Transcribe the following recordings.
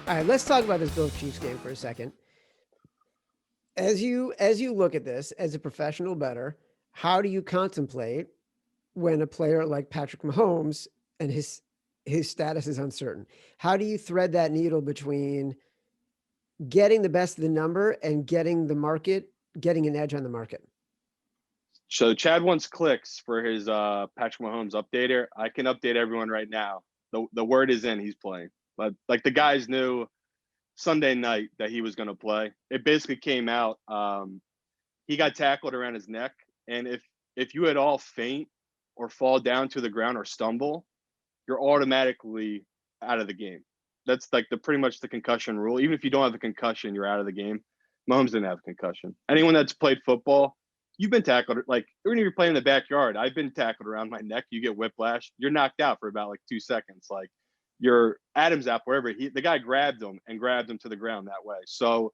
All right, let's talk about this Bills Chiefs game for a second. As you look at this as a professional bettor, how do you contemplate when a player like Patrick Mahomes and his status is uncertain? How do you thread that needle between getting the best of the number and getting the market, getting an edge on the market? So Chad wants clicks for his Patrick Mahomes updater. I can update everyone right now. The word is in. He's playing. But like the guys knew Sunday night that he was going to play. It basically came out. He got tackled around his neck, and if you at all faint or fall down to the ground or stumble, you're automatically out of the game. That's like the pretty much the concussion rule. Even if you don't have a concussion, you're out of the game. Mahomes didn't have a concussion. Anyone that's played football, you've been tackled. Like even if you're playing in the backyard, I've been tackled around my neck. You get whiplash. You're knocked out for about like 2 seconds. Like your Adam's app, wherever the guy grabbed him and grabbed him to the ground that way. So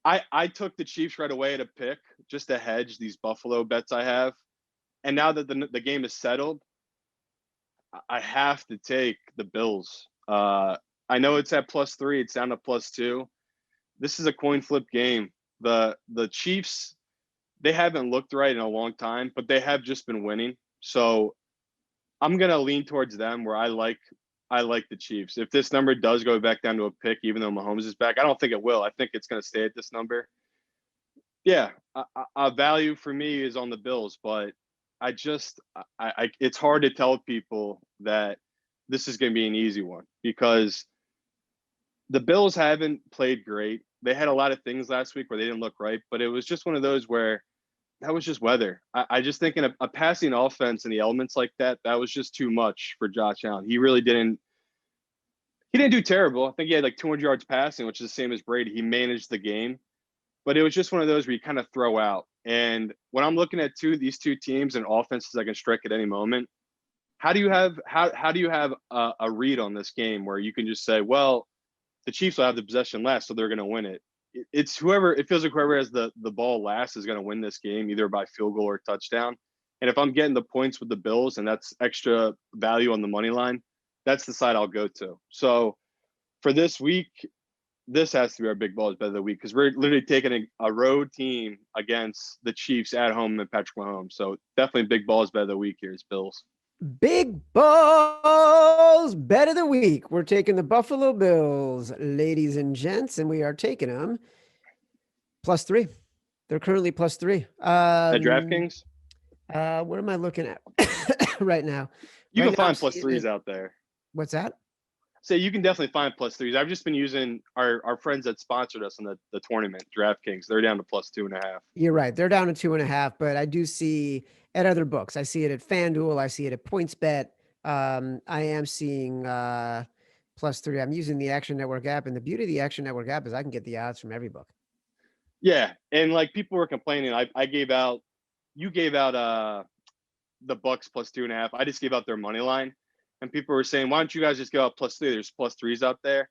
I took the Chiefs right away at a pick just to hedge these Buffalo bets I have. And now that the game is settled, I have to take the Bills. I know it's at +3. It's down to +2. This is a coin flip game. The Chiefs, they haven't looked right in a long time, but they have just been winning. So I'm gonna lean towards them where I like the Chiefs. If this number does go back down to a pick, even though Mahomes is back, I don't think it will. I think it's gonna stay at this number. Yeah, a value for me is on the Bills, but I just it's hard to tell people that this is going to be an easy one because the Bills haven't played great. They had a lot of things last week where they didn't look right, but it was just one of those where that was just weather. I just think in a passing offense and the elements like that, that was just too much for Josh Allen. He really didn't. He didn't do terrible. I think he had like 200 yards passing, which is the same as Brady. He managed the game, but it was just one of those where you kind of throw out. And when I'm looking at these two teams and offenses that can strike at any moment, how do you have a read on this game where you can just say, well, the Chiefs will have the possession last, so they're going to win it. It's whoever. It feels like whoever has the ball last is going to win this game, either by field goal or touchdown. And if I'm getting the points with the Bills and that's extra value on the money line, that's the side I'll go to. So for this week, this has to be our big balls bet of the week because we're literally taking a road team against the Chiefs at home and Patrick Mahomes. So definitely big balls bet of the week here is Bills. Big balls bet of the week. We're taking the Buffalo Bills, ladies and gents, and we are taking them +3. They're currently +3. At DraftKings, What am I looking at right now? you Right can now, I'm find seeing +3s it. out there. What's that? So you can definitely find +3s. I've just been using our friends that sponsored us in the tournament, DraftKings. They're down to +2.5. You're right. They're down to 2.5, but I do see at other books. I see it at FanDuel. I see it at PointsBet. I am seeing +3. I'm using the Action Network app, and the beauty of the Action Network app is I can get the odds from every book. Yeah, and like people were complaining, you gave out the Bucks +2.5. I just gave out their money line, and people were saying, why don't you guys just give out +3? There's +3s out there.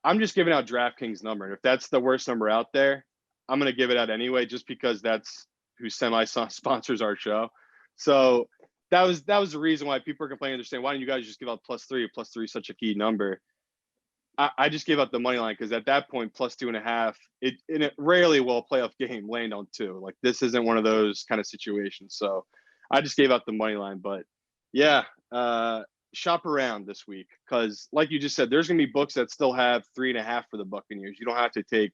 I'm just giving out DraftKings number, and if that's the worst number out there, I'm gonna give it out anyway, just because that's who semi sponsors our show. So that was the reason why people are complaining. They're saying, why don't you guys just give out +3? +3 is such a key number. I just gave out the money line because at that point, +2.5, it rarely will a playoff game land on 2. Like this isn't one of those kind of situations. So I just gave out the money line. But yeah, shop around this week because, like you just said, there's gonna be books that still have 3.5 for the Buccaneers. You don't have to take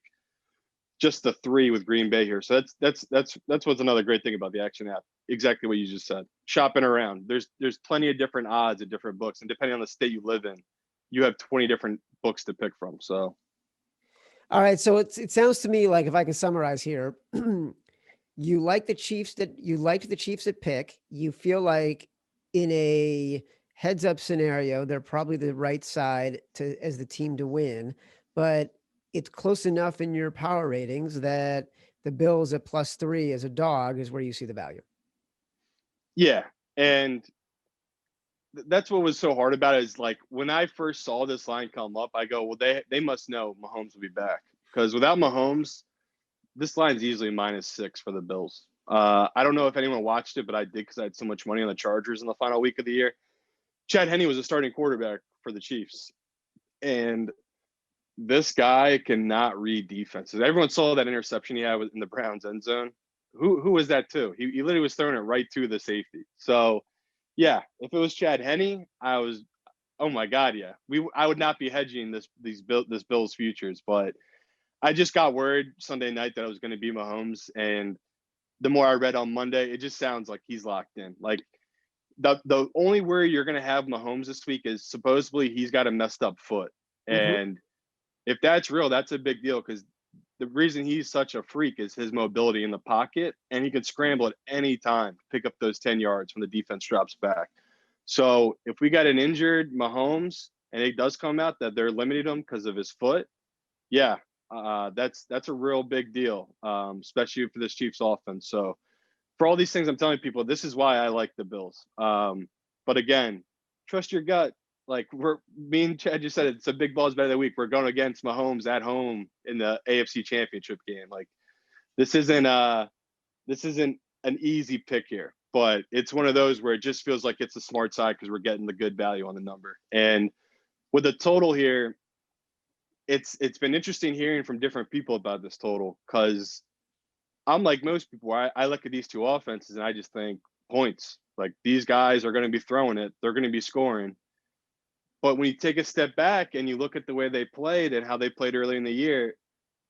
just the 3 with Green Bay here. So that's what's another great thing about the Action app. Exactly what you just said. Shopping around. There's plenty of different odds at different books, and depending on the state you live in, you have 20 different books to pick from. So All right. So it sounds to me like if I can summarize here, you like you liked the Chiefs at pick. You feel like in a heads up scenario, they're probably the right side to as the team to win, but it's close enough in your power ratings that the Bills at +3 as a dog is where you see the value. yeah, and that's what was so hard about it is like when I first saw this line come up, I go, well, they must know Mahomes will be back because without Mahomes, this line's easily -6 for the Bills. I don't know if anyone watched it, but I did because I had so much money on the Chargers in the final week of the year. Chad Henne was a starting quarterback for the Chiefs, and This guy cannot read defenses. Everyone saw that interception he had in the Browns end zone. Who was that to? He literally was throwing it right to the safety. So, yeah, if it was Chad Henne, oh my God, yeah. I would not be hedging this Bills futures, but I just got word Sunday night that it was going to be Mahomes, and the more I read on Monday, it just sounds like he's locked in. Like the only worry you're going to have Mahomes this week is supposedly he's got a messed up foot, Mhm. and if that's real, that's a big deal because the reason he's such a freak is his mobility in the pocket, and he can scramble at any time to pick up those 10 yards when the defense drops back. So if we got an injured Mahomes and it does come out that they're limiting him because of his foot, yeah, that's a real big deal, especially for this Chiefs offense. So for all these things, I'm telling people this is why I like the Bills. But again, trust your gut. Like me and Chad just said, it's a big balls bet of the week. We're going against Mahomes at home in the AFC Championship game. Like this isn't an easy pick here, but it's one of those where it just feels like it's the smart side because we're getting the good value on the number. And with the total here, it's been interesting hearing from different people about this total because I'm like most people. I look at these two offenses and I just think points. Like these guys are going to be throwing it, they're going to be scoring. But when you take a step back and you look at the way they played and how they played early in the year,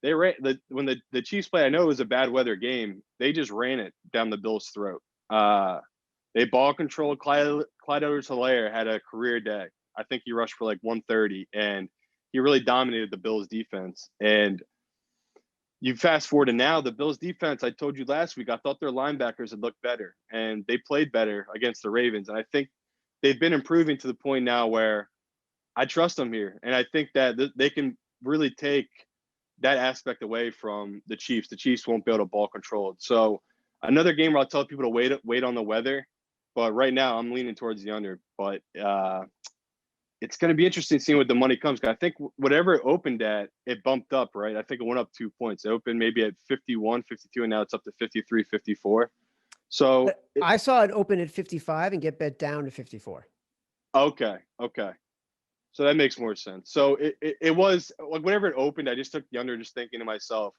they ran when the Chiefs played. I know it was a bad weather game. They just ran it down the Bills' throat. They ball controlled. Clyde Edwards-Helaire had a career day. I think he rushed for like 130, and he really dominated the Bills' defense. And you fast forward to now, the Bills' defense. I told you last week, I thought their linebackers had looked better, and they played better against the Ravens. And I think they've been improving to the point now where I trust them here, and I think that they can really take that aspect away from the Chiefs. The Chiefs won't be able to ball control it. So another game where I'll tell people to wait on the weather, but right now I'm leaning towards the under. But it's going to be interesting seeing what the money comes. I think whatever it opened at, it bumped up, right? I think it went up 2 points. It opened maybe at 51, 52, and now it's up to 53, 54. So I saw it open at 55 and get bet down to 54. okay. So that makes more sense. So it was like whenever it opened, I just took the under, just thinking to myself,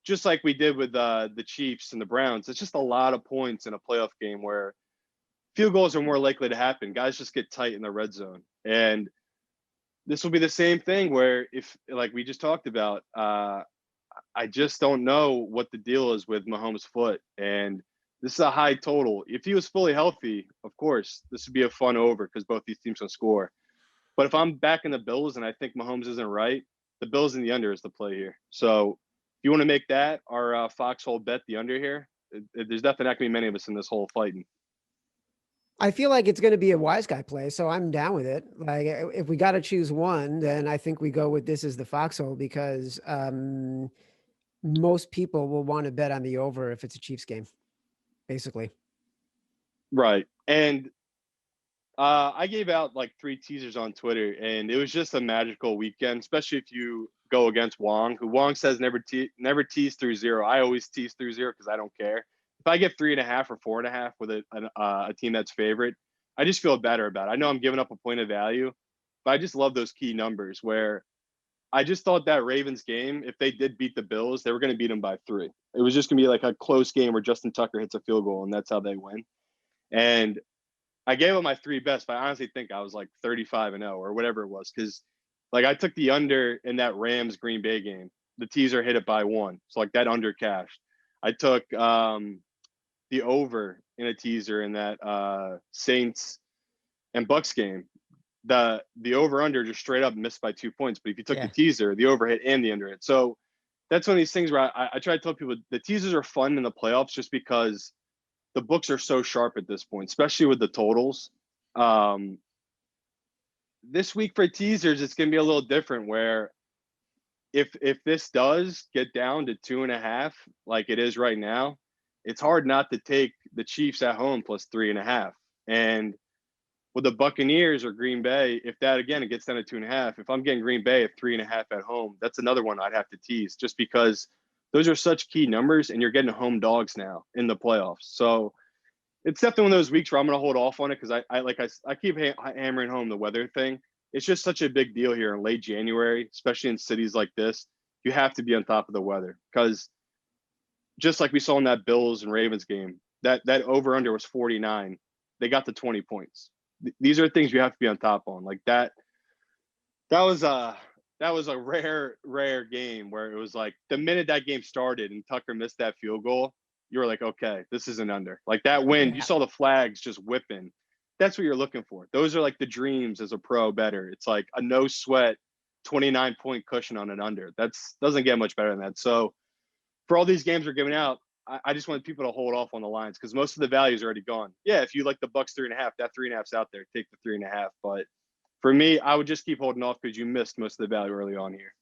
just like we did with the Chiefs and the Browns. It's just a lot of points in a playoff game where field goals are more likely to happen. Guys just get tight in the red zone, and this will be the same thing where if like we just talked about, I just don't know what the deal is with Mahomes' foot, and this is a high total. If he was fully healthy, of course, this would be a fun over because both these teams can score. But if I'm backing the Bills and I think Mahomes isn't right, the Bills in the under is the play here. So if you want to make that our foxhole bet the under here, there's definitely not going to be many of us in this whole fighting. I feel like it's going to be a wise guy play, so I'm down with it. Like if we got to choose one, then I think we go with this as the foxhole because most people will want to bet on the over if it's a Chiefs game, basically. Right. And I gave out like 3 teasers on Twitter, and it was just a magical weekend, especially if you go against Wong, who Wong says never tease through zero. I always tease through zero because I don't care. If I get 3.5 or 4.5 with a team that's favorite, I just feel better about it. I know I'm giving up a point of value, but I just love those key numbers where I just thought that Ravens game, if they did beat the Bills, they were going to beat them by 3. It was just going to be like a close game where Justin Tucker hits a field goal, and that's how they win. And I gave them my 3 best, but I honestly think I was like 35-0 or whatever it was because like I took the under in that Rams Green Bay game. The teaser hit it by 1, so like that under cashed. I took the over in a teaser in that Saints and Bucks game. The over under just straight up missed by 2 points. But if you took the Yeah. teaser, the over hit and the under hit. So that's one of these things where I try to tell people the teasers are fun in the playoffs just because the books are so sharp at this point, especially with the totals. Um, this week for teasers, it's going to be a little different. Where if this does get down to 2.5, like it is right now, it's hard not to take the Chiefs at home plus 3.5. And with the Buccaneers or Green Bay, if that again it gets down to 2.5, if I'm getting Green Bay at 3.5 at home, that's another one I'd have to tease just because those are such key numbers, and you're getting home dogs now in the playoffs. So it's definitely one of those weeks where I'm going to hold off on it because I keep hammering home the weather thing. it's just such a big deal here in late January, especially in cities like this. You have to be on top of the weather because just like we saw in that Bills and Ravens game, that over under was 49. They got to 20 points. These are things you have to be on top on. Like that was a rare game where it was like the minute that game started and Tucker missed that field goal, you were like, okay, this is an under. Like that wind, you saw the flags just whipping. That's what you're looking for. Those are like the dreams as a pro better. It's like a no sweat 29-point cushion on an under. That's doesn't get much better than that. So for all these games we're giving out, I just want people to hold off on the lines because most of the value is already gone. Yeah, if you like the Bucks 3.5, that 3.5's out there. Take the 3.5. But for me, I would just keep holding off because you missed most of the value early on here.